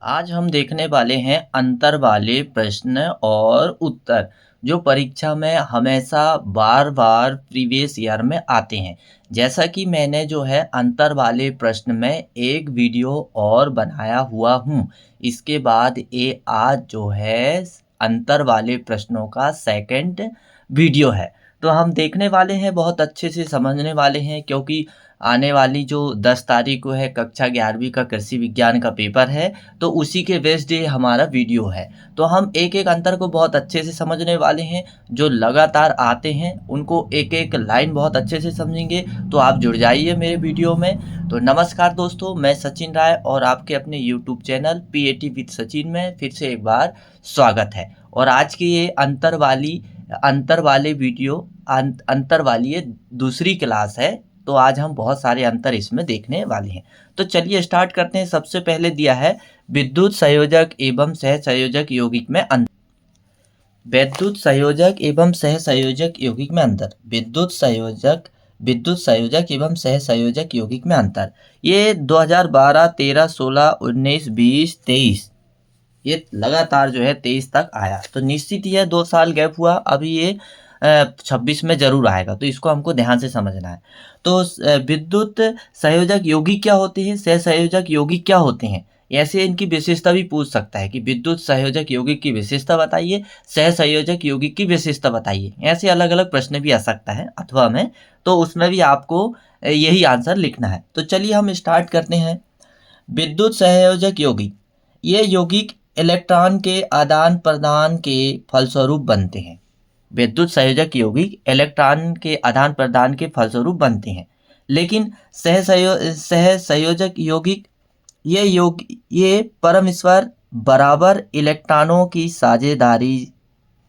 आज हम देखने वाले हैं अंतर वाले प्रश्न और उत्तर जो परीक्षा में हमेशा बार-बार प्रीवियस ईयर में आते हैं। जैसा कि मैंने जो है अंतर वाले प्रश्न में एक वीडियो और बनाया हुआ हूँ। इसके बाद ये आज जो है अंतर वाले प्रश्नों का सेकंड वीडियो है। तो हम देखने वाले हैं, बहुत अच्छे से समझने वाले हैं, क्योंकि आने वाली जो 10 तारीख को है कक्षा 11वीं का कृषि विज्ञान का पेपर है, तो उसी के बेस्ड ये हमारा वीडियो है। तो हम एक-एक अंतर को बहुत अच्छे से समझने वाले हैं। जो लगातार आते हैं उनको एक-एक लाइन बहुत अच्छे से समझेंगे। तो आप जुड़ जाइए मेरे वीडियो में। तो नमस्कार दोस्तों, मैं सचिन राय और आपके अपने YouTube channel PAT with Sachin में फिर से एक बार स्वागत है। और आज की ये अंतर वाले वीडियो अंतर वाली ये दूसरी क्लास है। तो आज हम बहुत सारे अंतर इसमें देखने वाले हैं। तो चलिए स्टार्ट करते हैं। सबसे पहले दिया है विद्युत संयोजक एवं सहसंयोजक यौगिक में अंतर। विद्युत संयोजक एवं सहसंयोजक यौगिक में अंतर। विद्युत संयोजक एवं सहसंयोजक यौगिक में अंतर। ये 2012, 13, 16, 19, 20, 23 ये लगातार जो है 23 तक आया। तो निश्चित ही है 2 साल गैप हुआ, अभी ये 26 में जरूर आएगा। तो इसको हमको ध्यान से समझना है। तो विद्युत संयोजक यौगिक क्या होते हैं, सहसंयोजक यौगिक क्या होते हैं, ऐसे इनकी विशेषता भी पूछ सकता है कि विद्युत संयोजक यौगिक की विशेषता बताइए, सहसंयोजक यौगिक की विशेषता बताइए। ऐसे अलग अलग प्रश्न भी आ सकता है अथवा में, तो उसमें भी आपको यही आंसर लिखना है। तो चलिए हम स्टार्ट करते हैं। विद्युत संयोजक यौगिक, ये यौगिक इलेक्ट्रॉन के आदान प्रदान के फलस्वरूप बनते हैं। विद्युत संयोजक यौगिक इलेक्ट्रॉन के आदान प्रदान के फलस्वरूप बनते हैं। लेकिन सहसंयोजक यौगिक ये परस्पर बराबर इलेक्ट्रॉनों की साझेदारी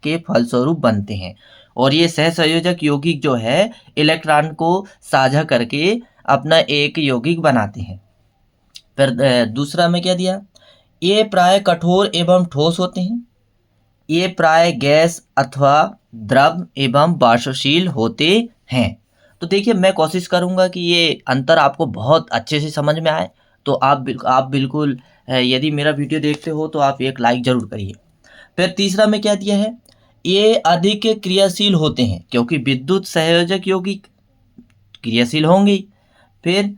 के फलस्वरूप बनते हैं। और ये सहसंयोजक यौगिक जो है इलेक्ट्रॉन को साझा करके अपना एक यौगिक बनाते हैं। फिर दूसरा में क्या दिया, ये प्राय कठोर एवं ठोस होते हैं। ये प्राय गैस अथवा द्रव एवं वाष्पशील होते हैं। तो देखिए, मैं कोशिश करूंगा कि ये अंतर आपको बहुत अच्छे से समझ में आए। तो आप बिल्कुल यदि मेरा वीडियो देखते हो तो आप एक लाइक जरूर करिए। फिर तीसरा में क्या दिया है, ये अधिक क्रियाशील होते हैं, क्योंकि विद्युत संयोजक यौगिक क्रियाशील होंगे। फिर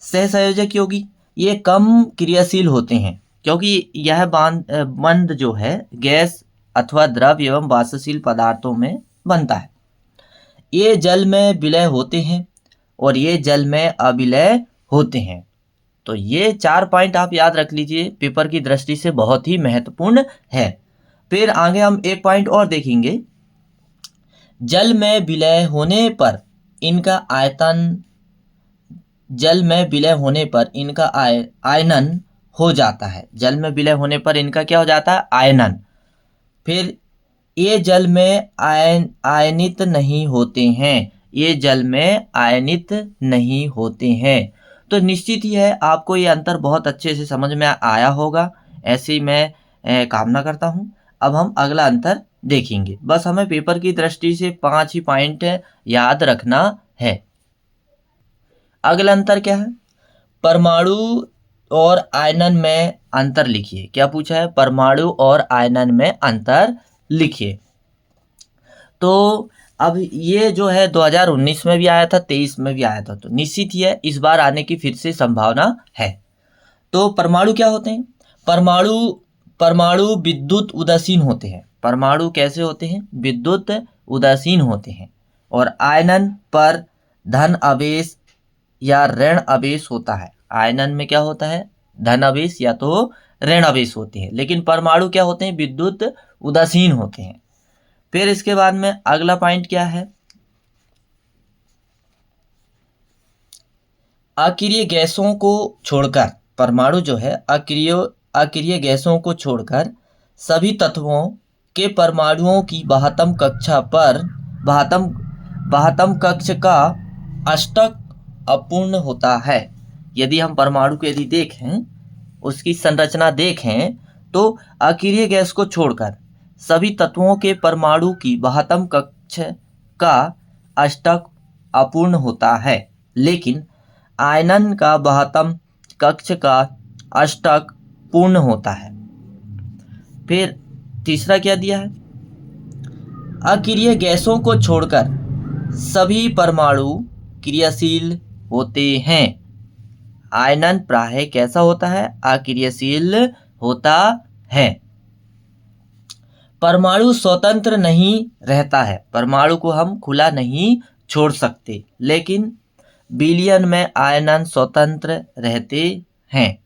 सहसंयोजक यौगिक ये कम क्रियाशील होते हैं, क्योंकि यह बंध जो है गैस अथवा द्रव एवं वाष्पशील पदार्थों में बनता है। ये जल में विलय होते हैं और ये जल में अविलय होते हैं। तो ये 4 पॉइंट आप याद रख लीजिए, पेपर की दृष्टि से बहुत ही महत्वपूर्ण है। फिर आगे हम एक पॉइंट और देखेंगे। जल में विलय होने पर इनका जल में विलय होने पर इनका आयनन हो जाता है। जल में विलय होने पर इनका क्या हो जाता है, आयनन। फिर ये जल में आयनित नहीं होते हैं। ये जल में आयनित नहीं होते हैं। तो निश्चित ही है आपको ये अंतर बहुत अच्छे से समझ में आया होगा, ऐसे ही मैं कामना करता हूँ। अब हम अगला अंतर देखेंगे। बस हमें पेपर की दृष्टि से 5 ही पॉइंट याद रखना है। अगला अंतर क्या है, परमाणु और आयनन में अंतर लिखिए। क्या पूछा है, परमाणु और आयनन में अंतर लिखिए। तो अब ये जो है 2019 में भी आया था, 23 में भी आया था। तो निश्चित ही है इस बार आने की फिर से संभावना है। तो परमाणु क्या होते हैं, परमाणु विद्युत उदासीन होते हैं। परमाणु कैसे होते हैं, विद्युत उदासीन होते हैं। और आयनन पर धन आवेश या ऋण आवेश होता है। आयनन में क्या होता है, धन आवेश या तो ऋण आवेश होते हैं। लेकिन परमाणु क्या होते हैं, विद्युत उदासीन होते हैं। फिर इसके बाद में अगला पॉइंट क्या है, अक्रिय गैसों को छोड़कर परमाणु जो है अक्रिय गैसों को छोड़कर सभी तत्वों के परमाणुओं की बाहतम कक्ष का अष्टक अपूर्ण होता है। यदि हम परमाणु को देखें, उसकी संरचना देखें, तो अक्रिय गैस को छोड़कर सभी तत्वों के परमाणु की बाहतम कक्ष का अष्टक अपूर्ण होता है। लेकिन आयनन का बाहतम कक्ष का अष्टक पूर्ण होता है। फिर तीसरा क्या दिया है, अक्रिय गैसों को छोड़कर सभी परमाणु क्रियाशील होते हैं। आयनन प्राय कैसा होता है, अक्रियशील होता है। परमाणु स्वतंत्र नहीं रहता है, परमाणु को हम खुला नहीं छोड़ सकते, लेकिन विलयन में आयनन स्वतंत्र रहते हैं।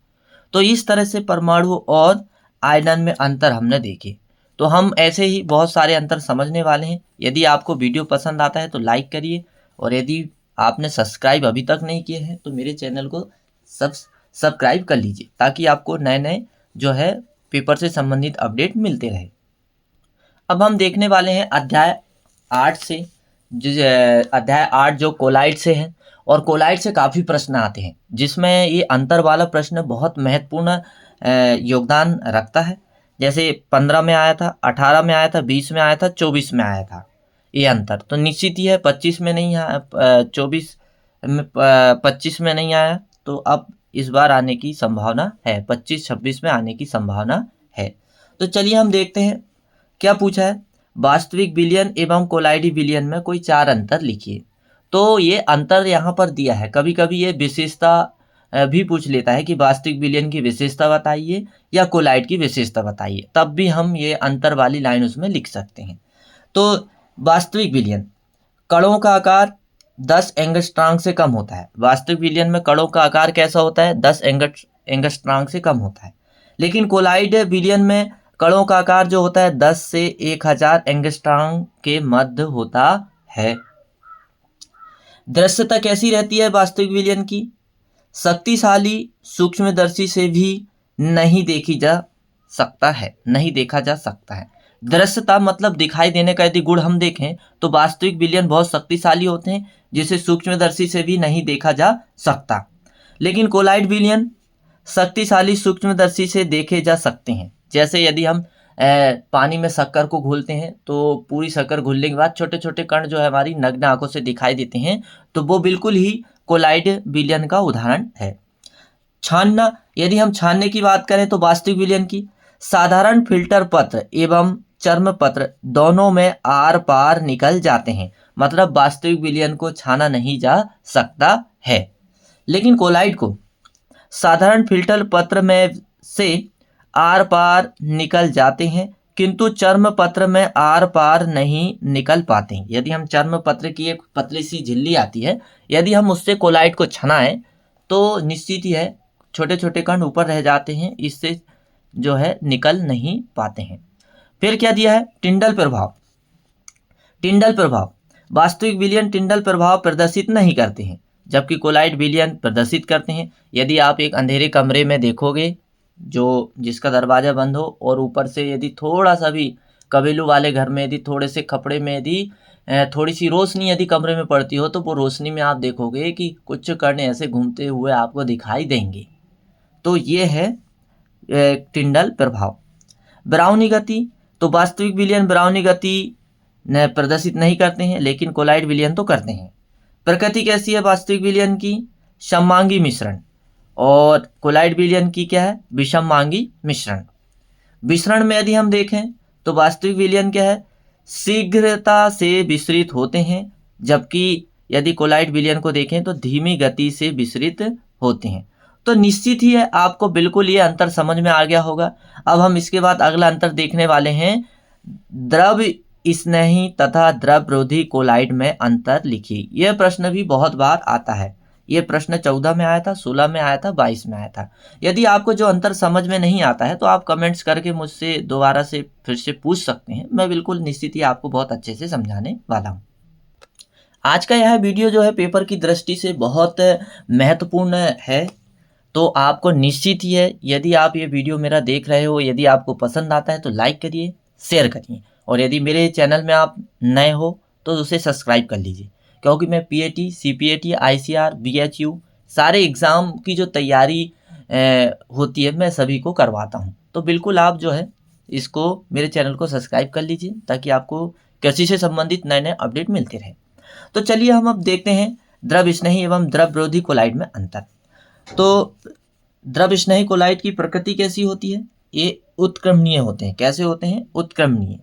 तो इस तरह से परमाणु और आयनन में अंतर हमने देखे। तो हम ऐसे ही बहुत सारे अंतर समझने वाले हैं। यदि आपको वीडियो पसंद आता है तो लाइक करिए, और यदि आपने सब्सक्राइब अभी तक नहीं किए हैं तो मेरे चैनल को सब्सक्राइब कर लीजिए, ताकि आपको नए नए जो है पेपर से संबंधित अपडेट मिलते रहे। अब हम देखने वाले हैं अध्याय 8 से, अध्याय 8 जो कोलाइड से है। और कोलाइड से काफ़ी प्रश्न आते हैं, जिसमें ये अंतर वाला प्रश्न बहुत महत्वपूर्ण योगदान रखता है। जैसे 15 में आया था, 18 में आया था, 20 में आया था, 24 में आया था ये अंतर। तो निश्चित ही है 25 में नहीं आया, 24 में 25 में नहीं आया, तो अब इस बार आने की संभावना है, 25-26 में आने की संभावना है। तो चलिए हम देखते हैं क्या पूछा है। वास्तविक विलयन एवं कोलाइडी विलयन में कोई 4 अंतर लिखिए। तो ये अंतर यहाँ पर दिया है। कभी कभी ये विशेषता भी पूछ लेता है कि वास्तविक विलयन की विशेषता बताइए या कोलाइड की विशेषता बताइए, तब भी हम ये अंतर वाली लाइन उसमें लिख सकते हैं। तो वास्तविक विलयन, कणों का आकार 10 एंगस्ट्रॉम से कम होता है। वास्तविक विलयन में कणों का आकार कैसा होता है, 10 एंगस्ट्रॉम से कम होता है। लेकिन कोलाइड विलयन में कणों का आकार जो होता है 10 से 1000 एंगस्ट्रॉम के मध्य होता है। दृश्यता कैसी रहती है वास्तविक विलयन की, शक्तिशाली सूक्ष्मदर्शी से भी नहीं देखा जा सकता है। दृश्यता मतलब दिखाई देने का यदि गुण हम देखें तो वास्तविक विलयन बहुत शक्तिशाली होते हैं, जिसे सूक्ष्मदर्शी से भी नहीं देखा जा सकता। लेकिन कोलाइड विलयन शक्तिशाली सूक्ष्मदर्शी से देखे जा सकते हैं। जैसे यदि हम पानी में शक्कर को घोलते हैं तो पूरी शक्कर घुलने के बाद छोटे छोटे कण जो है हमारी नग्न आंखों से दिखाई देते हैं, तो वो बिल्कुल ही कोलाइड विलयन का उदाहरण है। छानना, यदि हम छानने की बात करें तो वास्तविक विलयन की साधारण फिल्टर पत्र एवं चर्म पत्र दोनों में आर पार निकल जाते हैं, मतलब वास्तविक विलयन को छाना नहीं जा सकता है। लेकिन कोलाइड को साधारण फिल्टर पत्र में से आर पार निकल जाते हैं, किंतु चर्म पत्र में आर पार नहीं निकल पाते। यदि हम चर्म पत्र की एक पतली सी झिल्ली आती है, यदि हम उससे कोलाइड को छनाएं तो निश्चित ही है छोटे छोटे कण ऊपर रह जाते हैं, इससे जो है निकल नहीं पाते हैं। फिर क्या दिया है, टिंडल प्रभाव। टिंडल प्रभाव, वास्तविक विलयन टिंडल प्रभाव प्रदर्शित नहीं करते हैं, जबकि कोलाइड विलयन प्रदर्शित करते हैं। यदि आप एक अंधेरे कमरे में देखोगे जिसका दरवाजा बंद हो, और ऊपर से यदि थोड़ा सा भी कबीलू वाले घर में यदि थोड़े से कपड़े में यदि थोड़ी सी रोशनी यदि कमरे में पड़ती हो, तो वो रोशनी में आप देखोगे कि कुछ कण ऐसे घूमते हुए आपको दिखाई देंगे। तो ये है टिंडल प्रभाव। ब्राउनी गति, तो वास्तविक विलयन ब्राउनी गति प्रदर्शित नहीं करते हैं, लेकिन कोलाइड विलयन तो करते हैं। प्रकृति कैसी है वास्तविक विलयन की, सममांगी मिश्रण, और कोलाइड विलयन की क्या है, विषममांगी मिश्रण। विसरण में यदि हम देखें तो वास्तविक विलयन क्या है, शीघ्रता से विसरित होते हैं, जबकि यदि कोलाइड विलयन को देखें तो धीमी गति से विसरित होते हैं। तो निश्चित ही है आपको बिल्कुल ये अंतर समझ में आ गया होगा। अब हम इसके बाद अगला अंतर देखने वाले हैं, द्रव स्नेही तथा द्रवरोधी कोलाइड में अंतर लिखिए। यह प्रश्न भी बहुत बार आता है। ये प्रश्न 14 में आया था, 16 में आया था, 22 में आया था। यदि आपको जो अंतर समझ में नहीं आता है तो आप कमेंट्स करके मुझसे दोबारा से फिर से पूछ सकते हैं। मैं बिल्कुल निश्चित ही आपको बहुत अच्छे से समझाने वाला हूँ। आज का यह वीडियो जो है पेपर की दृष्टि से बहुत महत्वपूर्ण है, तो आपको निश्चित ही है, यदि आप ये वीडियो मेरा देख रहे हो, यदि आपको पसंद आता है तो लाइक करिए, शेयर करिए, और यदि मेरे चैनल में आप नए हो तो उसे सब्सक्राइब कर लीजिए, क्योंकि मैं पीएटी, सीपीएटी, आईसीआर, बीएचयू सारे एग्ज़ाम की जो तैयारी होती है मैं सभी को करवाता हूं। तो बिल्कुल आप जो है इसको मेरे चैनल को सब्सक्राइब कर लीजिए, ताकि आपको कृषि से संबंधित नए नए अपडेट मिलते रहे। तो चलिए हम अब देखते हैं द्रव स्नेही एवं द्रवरोधी कोलाइड में अंतर। तो द्रव स्नेही कोलाइट की प्रकृति कैसी होती है? ये उत्क्रमणीय होते हैं। कैसे होते हैं? उत्क्रमणीय।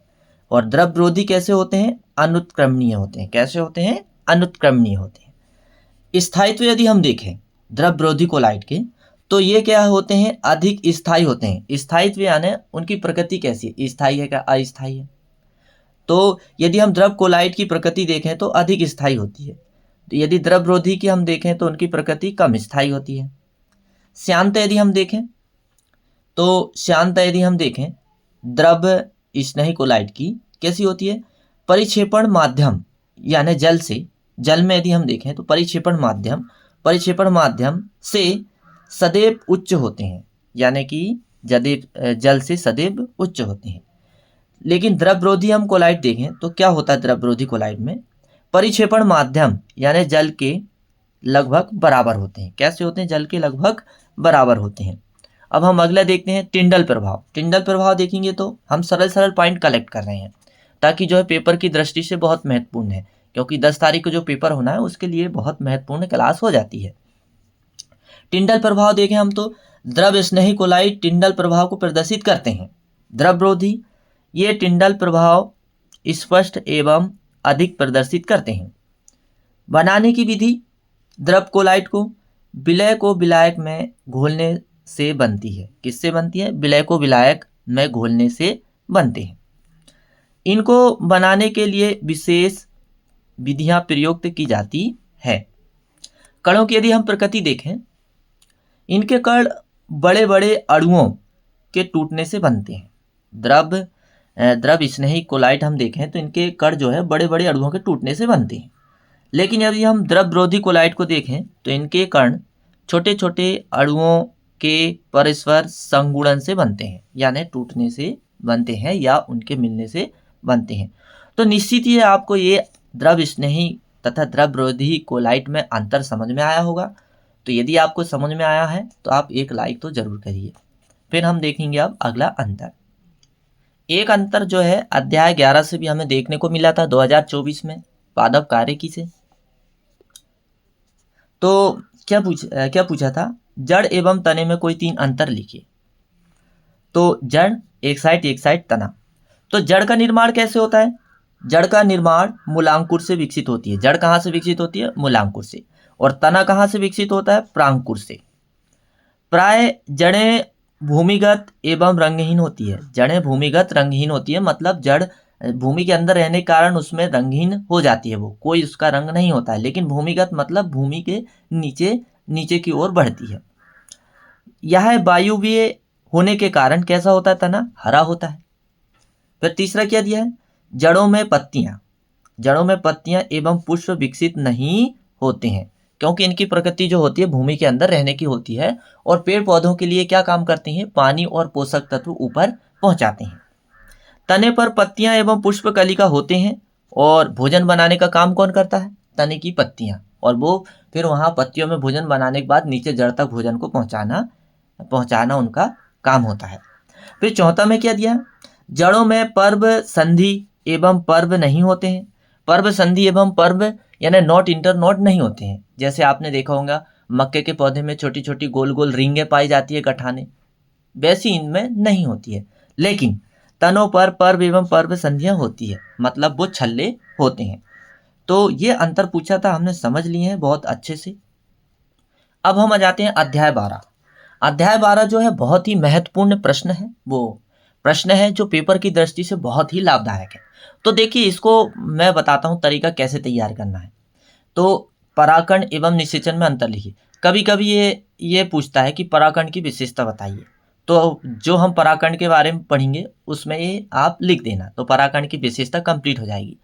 और द्रव रोधी कैसे होते हैं? अनुत्क्रमणीय होते हैं। कैसे होते हैं? अनुत्क्रमणीय होते हैं। स्थायित्व यदि हम देखें द्रव रोधी कोलाइट के, तो ये क्या होते हैं? अधिक स्थायी होते हैं। स्थायित्व यानी उनकी प्रकृति कैसी है? स्थायी है क्या अस्थायी है? तो यदि हम द्रव कोलाइट की प्रकृति देखें तो अधिक स्थायी होती है। तो यदि द्रव रोधी की हम देखें तो उनकी प्रकृति कम स्थायी होती है। श्यानता यदि हम देखें तो श्यानता यदि हम देखें द्रव स्नेही कोलाइट की कैसी होती है? परिक्षेपण माध्यम यानी जल से, जल में यदि हम देखें तो परिक्षेपण माध्यम से सदैव उच्च होते हैं, यानी कि जल से सदैव उच्च होते हैं। लेकिन द्रवरोधी हम कोलाइट देखें तो क्या होता है? द्रवरोधी कोलाइट में परिक्षेपण माध्यम यानी जल के लगभग बराबर होते हैं। कैसे होते हैं? जल के लगभग बराबर होते हैं। अब हम अगला देखते हैं टिंडल प्रभाव। टिंडल प्रभाव देखेंगे तो हम सरल पॉइंट कलेक्ट कर रहे हैं, ताकि जो है पेपर की दृष्टि से बहुत महत्वपूर्ण है, क्योंकि 10 तारीख को जो पेपर होना है उसके लिए बहुत महत्वपूर्ण क्लास हो जाती है। टिंडल प्रभाव देखें हम तो द्रव स्नेही कोलाइट टिंडल प्रभाव को प्रदर्शित करते हैं। द्रवरोधी ये टिंडल प्रभाव स्पष्ट एवं अधिक प्रदर्शित करते हैं। बनाने की विधि द्रव कोलाइट को विलय को विलायक में घोलने से बनती है। किससे बनती है? विलय को विलायक में घोलने से बनते हैं। इनको बनाने के लिए विशेष विधियां प्रयुक्त की जाती है। कणों की यदि हम प्रकृति देखें, इनके कण बड़े बड़े अणुओं के टूटने से बनते हैं। द्रव स्नेही कोलाइट हम देखें तो इनके कण जो है बड़े बड़े अणुओं के टूटने से बनते हैं। लेकिन यदि हम द्रवरोधी कोलाइट को देखें तो इनके कण छोटे छोटे अणुओं के परस्पर संगुणन से बनते हैं, यानी टूटने से बनते हैं या उनके मिलने से बनते हैं। तो निश्चित ही आपको ये द्रव स्नेही तथा द्रवरोधी कोलाइट में अंतर समझ में आया होगा। तो यदि आपको समझ में आया है तो आप एक लाइक तो जरूर करिए। फिर हम देखेंगे अब अगला अंतर। एक अंतर जो है अध्याय 11 से भी हमें देखने को मिला था 2024 में पादप कार्यकी से। तो क्या पूछा था? जड़ एवं तने में कोई 3 अंतर लिखिए। तो जड़ एक साइड तना। तो जड़ का निर्माण कैसे होता है? जड़ का निर्माण मूलांकुर से विकसित होती है। जड़ कहाँ से विकसित होती है? मूलांकुर से। और तना कहाँ से विकसित होता है? प्रांकुर से। प्राय जड़ें भूमिगत एवं रंगहीन होती है। जड़ें भूमिगत रंगहीन होती है, मतलब जड़ भूमि के अंदर रहने के कारण उसमें रंगहीन हो जाती है, वो कोई उसका रंग नहीं होता है। लेकिन भूमिगत मतलब भूमि के नीचे की ओर बढ़ती है। यह वायुवीय होने के कारण कैसा होता है? तना हरा होता है। फिर तीसरा क्या दिया है? जड़ों में पत्तियां एवं पुष्प विकसित नहीं होते हैं, क्योंकि इनकी प्रकृति जो होती है भूमि के अंदर रहने की होती है। और पेड़ पौधों के लिए क्या काम करती हैं? पानी और पोषक तत्व ऊपर पहुंचाते हैं। तने पर पत्तियां एवं पुष्प कलिका होते हैं, और भोजन बनाने का काम कौन करता है? तने की पत्तियां, और वो फिर वहां पत्तियों में भोजन बनाने के बाद नीचे जड़ तक भोजन को पहुंचाना उनका काम होता है। फिर चौथा में क्या दिया? जड़ों में पर्व संधि एवं पर्व नहीं होते हैं। पर्व संधि एवं पर्व यानी नॉट इंटर नॉट नहीं होते हैं। जैसे आपने देखा होगा मक्के के पौधे में छोटी छोटी गोल गोल रिंगें पाई जाती है, गठाने, वैसी इनमें नहीं होती है। लेकिन तनों पर पर्व एवं पर्व संधियां होती है, मतलब वो छल्ले होते हैं। तो ये अंतर पूछा था, हमने समझ लिए हैं बहुत अच्छे से। अब हम आ जाते हैं अध्याय 12। अध्याय 12 जो है बहुत ही महत्वपूर्ण प्रश्न है, वो प्रश्न है जो पेपर की दृष्टि से बहुत ही लाभदायक है। तो देखिए, इसको मैं बताता हूँ तरीका कैसे तैयार करना है। तो पराकण एवं निषेचन में अंतर लिखिए। कभी कभी ये पूछता है कि पराकण की विशेषता बताइए, तो जो हम पराकण के बारे में पढ़ेंगे उसमें ये आप लिख देना, तो पराकण की विशेषता कंप्लीट हो जाएगी।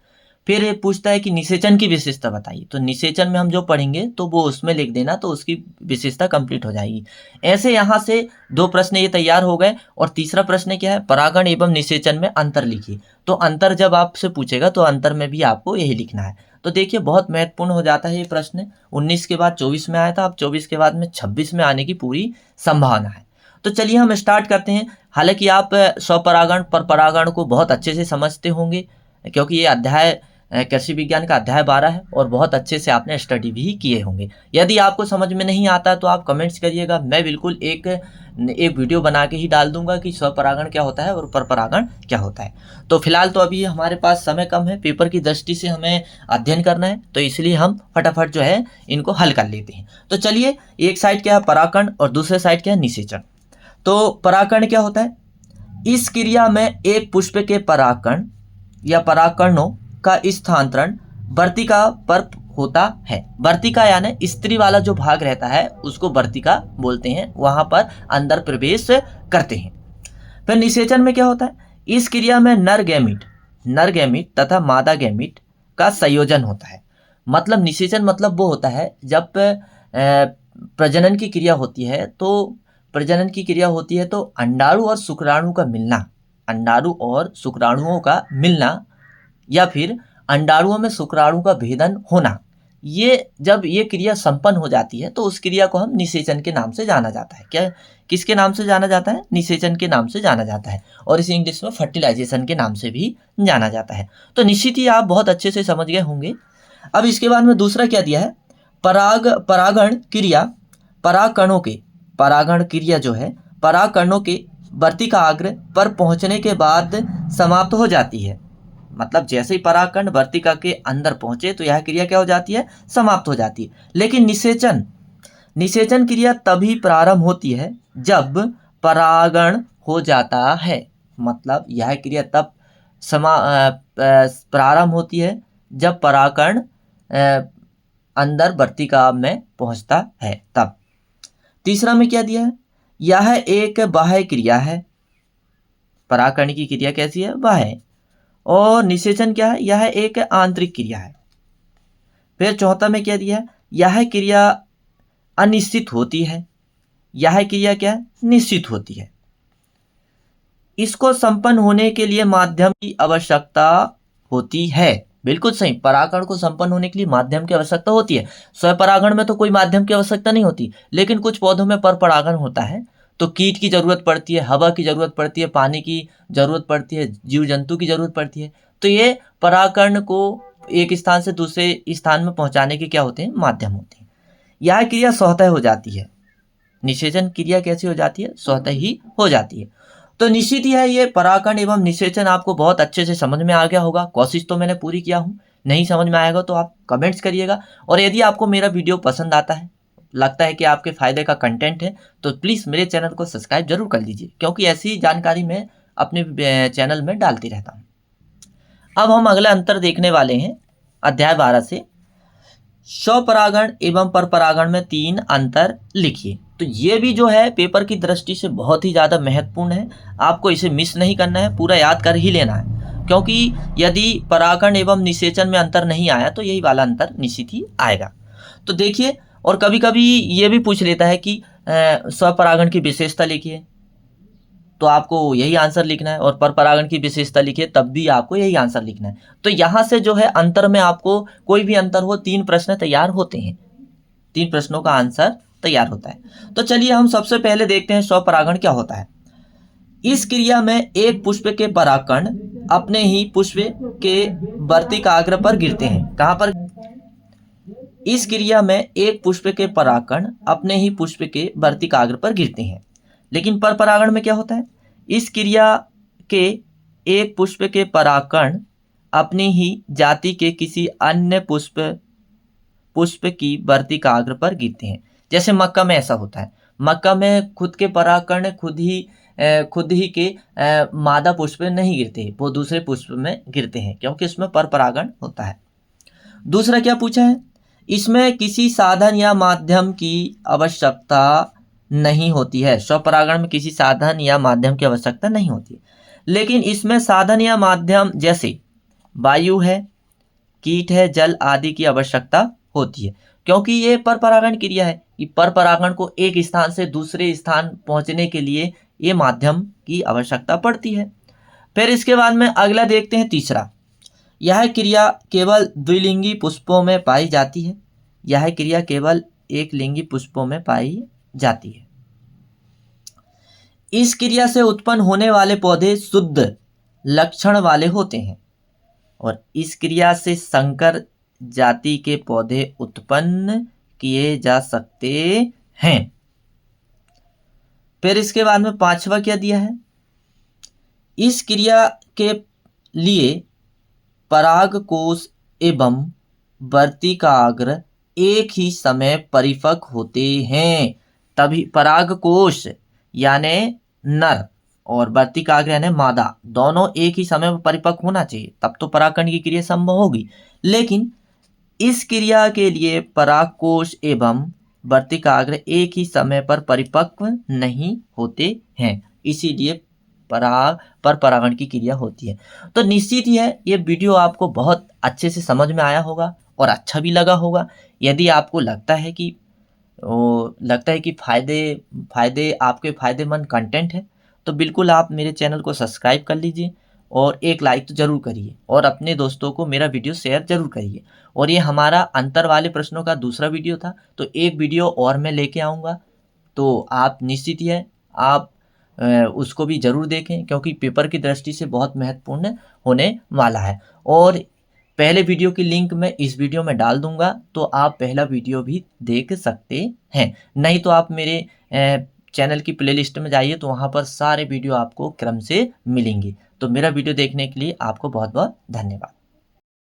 फिर ये पूछता है कि निषेचन की विशेषता बताइए, तो निषेचन में हम जो पढ़ेंगे तो वो उसमें लिख देना, तो उसकी विशेषता कंप्लीट हो जाएगी। ऐसे यहाँ से 2 प्रश्न ये तैयार हो गए। और तीसरा प्रश्न क्या है? परागण एवं निषेचन में अंतर लिखिए। तो अंतर जब आपसे पूछेगा तो अंतर में भी आपको यही लिखना है। तो देखिए, बहुत महत्वपूर्ण हो जाता है ये प्रश्न। 19 के बाद 24 में आया था, अब 24 के बाद में 26 में आने की पूरी संभावना है। तो चलिए हम स्टार्ट करते हैं। हालांकि आप स्वपरागण पर परागण को बहुत अच्छे से समझते होंगे, क्योंकि ये अध्याय कृषि विज्ञान का अध्याय 12 है और बहुत अच्छे से आपने स्टडी भी किए होंगे। यदि आपको समझ में नहीं आता तो आप कमेंट्स करिएगा, मैं बिल्कुल एक वीडियो बना के ही डाल दूंगा कि स्वपरागण क्या होता है और परपरागण क्या होता है। तो फिलहाल तो अभी हमारे पास समय कम है, पेपर की दृष्टि से हमें अध्ययन करना है, तो इसलिए हम फटाफट जो है इनको हल कर लेते हैं। तो चलिए, एक साइड क्या है परागण और दूसरे साइड क्या है निषेचन। तो परागण क्या होता है? इस क्रिया में एक पुष्प के परागकण या परागकणों का स्थानांतरण वर्तिका पर होता है। वर्तिका यानी स्त्री वाला जो भाग रहता है उसको वर्तिका बोलते हैं, वहां पर अंदर प्रवेश करते हैं। फिर निषेचन में क्या होता है? इस क्रिया में नर गैमीट तथा मादा गैमीट का संयोजन होता है। मतलब निषेचन मतलब वो होता है जब प्रजनन की क्रिया होती है, तो प्रजनन की क्रिया होती है तो अंडाणु और शुक्राणु का मिलना, अंडाणु और शुक्राणुओं का मिलना या फिर अंडाणुओं में शुक्राणु का भेदन होना, ये जब ये क्रिया संपन्न हो जाती है तो उस क्रिया को हम निषेचन के नाम से जाना जाता है। क्या, किसके नाम से जाना जाता है? निषेचन के नाम से जाना जाता है, और इसे इंग्लिश में फर्टिलाइजेशन के नाम से भी जाना जाता है। तो निश्चित ही आप बहुत अच्छे से समझ गए होंगे। अब इसके बाद में दूसरा क्या दिया है? परागण क्रिया परागकणों के, परागण क्रिया जो है परागकणों के वर्तिकाग्र पर पहुंचने के बाद समाप्त हो जाती है। मतलब जैसे ही परागकण वर्तिका के अंदर पहुंचे तो यह क्रिया क्या हो जाती है? समाप्त हो जाती है। लेकिन निषेचन क्रिया तभी प्रारंभ होती है जब परागण हो जाता है। मतलब यह क्रिया तब प्रारंभ होती है जब परागकण अंदर वर्तिका में पहुंचता है तब। तीसरा में क्या दिया है? यह एक बाह्य क्रिया है। परागकण की क्रिया कैसी है? बाह्य। और निषेचन क्या है? यह एक आंतरिक क्रिया है। फिर चौथा में क्या दिया है? यह क्रिया अनिश्चित होती है। यह क्रिया क्या है? निश्चित होती है। इसको संपन्न होने के लिए माध्यम की आवश्यकता होती है। बिल्कुल सही, परागण को संपन्न होने के लिए माध्यम की आवश्यकता होती है। स्वपरागण में तो कोई माध्यम की आवश्यकता नहीं होती, लेकिन कुछ पौधों में परपरागण होता है तो कीट की जरूरत पड़ती है, हवा की जरूरत पड़ती है, पानी की जरूरत पड़ती है, जीव जंतु की जरूरत पड़ती है। तो ये परागण को एक स्थान से दूसरे स्थान में पहुंचाने के क्या होते हैं? माध्यम होते हैं। यह क्रिया स्वतः हो जाती है। निषेचन क्रिया कैसी हो जाती है? स्वतः ही हो जाती है। तो निश्चित ही है ये परागण एवं निषेचन आपको बहुत अच्छे से समझ में आ गया होगा। कोशिश तो मैंने पूरी किया हूँ, नहीं समझ में आएगा तो आप कमेंट्स करिएगा। और यदि आपको मेरा वीडियो पसंद आता है, लगता है कि आपके फायदे का कंटेंट है, तो प्लीज़ मेरे चैनल को सब्सक्राइब जरूर कर लीजिए, क्योंकि ऐसी जानकारी मैं अपने चैनल में डालती रहता हूँ। अब हम अगला अंतर देखने वाले हैं अध्याय 12 से। स्वपरागण एवं परपरागण में 3 अंतर लिखिए। तो ये भी जो है पेपर की दृष्टि से बहुत ही ज़्यादा महत्वपूर्ण है, आपको इसे मिस नहीं करना है, पूरा याद कर ही लेना है। क्योंकि यदि परागण एवं निषेचन में अंतर नहीं आया तो यही वाला अंतर निश्चित ही आएगा। तो देखिए, और कभी कभी ये भी पूछ लेता है कि स्वपरागण की विशेषता लिखिए, तो आपको यही आंसर लिखना है, और परपरागण की विशेषता लिखिए, तब भी आपको यही आंसर लिखना है। तो यहाँ से जो है अंतर में आपको कोई भी अंतर हो, 3 प्रश्न तैयार होते हैं, 3 प्रश्नों का आंसर तैयार होता है। तो चलिए हम सबसे पहले देखते हैं स्वपरागण क्या होता है। इस क्रिया में एक पुष्प के परागकण अपने ही पुष्प के वर्तिकाग्र पर गिरते हैं। कहाँ पर? इस क्रिया में एक पुष्प के परागकण अपने ही पुष्प के वर्तिकाग्र पर गिरते हैं। लेकिन परपरागण में क्या होता है? इस क्रिया के एक पुष्प के परागकण अपनी ही जाति के किसी अन्य पुष्प की वर्तिकाग्र पर गिरते हैं। जैसे मक्का में ऐसा होता है, मक्का में खुद के परागकण खुद ही के मादा पुष्प में नहीं गिरते, वो दूसरे पुष्प में गिरते हैं, क्योंकि इसमें परपरागण होता है। दूसरा क्या पूछा है? इसमें किसी साधन या माध्यम की आवश्यकता नहीं होती है। स्वपरागण में किसी साधन या माध्यम की आवश्यकता नहीं होती है, लेकिन इसमें साधन या माध्यम जैसे वायु है, कीट है, जल आदि की आवश्यकता होती है, क्योंकि ये परपरागण क्रिया है। कि परपरागण को एक स्थान से दूसरे स्थान पहुंचने के लिए ये माध्यम की आवश्यकता पड़ती है। फिर इसके बाद में अगला देखते हैं तीसरा। यह क्रिया केवल द्विलिंगी पुष्पों में पाई जाती है। यह क्रिया केवल एक लिंगी पुष्पों में पाई जाती है। इस क्रिया से उत्पन्न होने वाले पौधे शुद्ध लक्षण वाले होते हैं। और इस क्रिया से संकर जाति के पौधे उत्पन्न किए जा सकते हैं। फिर इसके बाद में 5वां क्या दिया है, इस क्रिया के लिए परागकोश एवं वर्तिकाग्र एक ही समय परिपक्व होते हैं। तभी परागकोश यानी नर और वर्तिकाग्र यानी मादा दोनों एक ही समय में परिपक्व होना चाहिए, तब तो परागकण की क्रिया संभव होगी। लेकिन इस क्रिया के लिए परागकोश एवं वर्तिकाग्र एक ही समय पर परिपक्व नहीं होते हैं, इसीलिए परागण की क्रिया होती है। तो निश्चित ही है ये वीडियो आपको बहुत अच्छे से समझ में आया होगा और अच्छा भी लगा होगा। यदि आपको लगता है कि फायदे आपके फायदेमंद कंटेंट है, तो बिल्कुल आप मेरे चैनल को सब्सक्राइब कर लीजिए और एक लाइक तो जरूर करिए और अपने दोस्तों को मेरा वीडियो शेयर जरूर करिए। और ये हमारा अंतर वाले प्रश्नों का दूसरा वीडियो था, तो एक वीडियो और मैं लेके आऊँगा, तो आप निश्चित ही है आप उसको भी ज़रूर देखें, क्योंकि पेपर की दृष्टि से बहुत महत्वपूर्ण होने वाला है। और पहले वीडियो की लिंक मैं इस वीडियो में डाल दूंगा, तो आप पहला वीडियो भी देख सकते हैं। नहीं तो आप मेरे चैनल की प्लेलिस्ट में जाइए, तो वहाँ पर सारे वीडियो आपको क्रम से मिलेंगे। तो मेरा वीडियो देखने के लिए आपको बहुत बहुत धन्यवाद।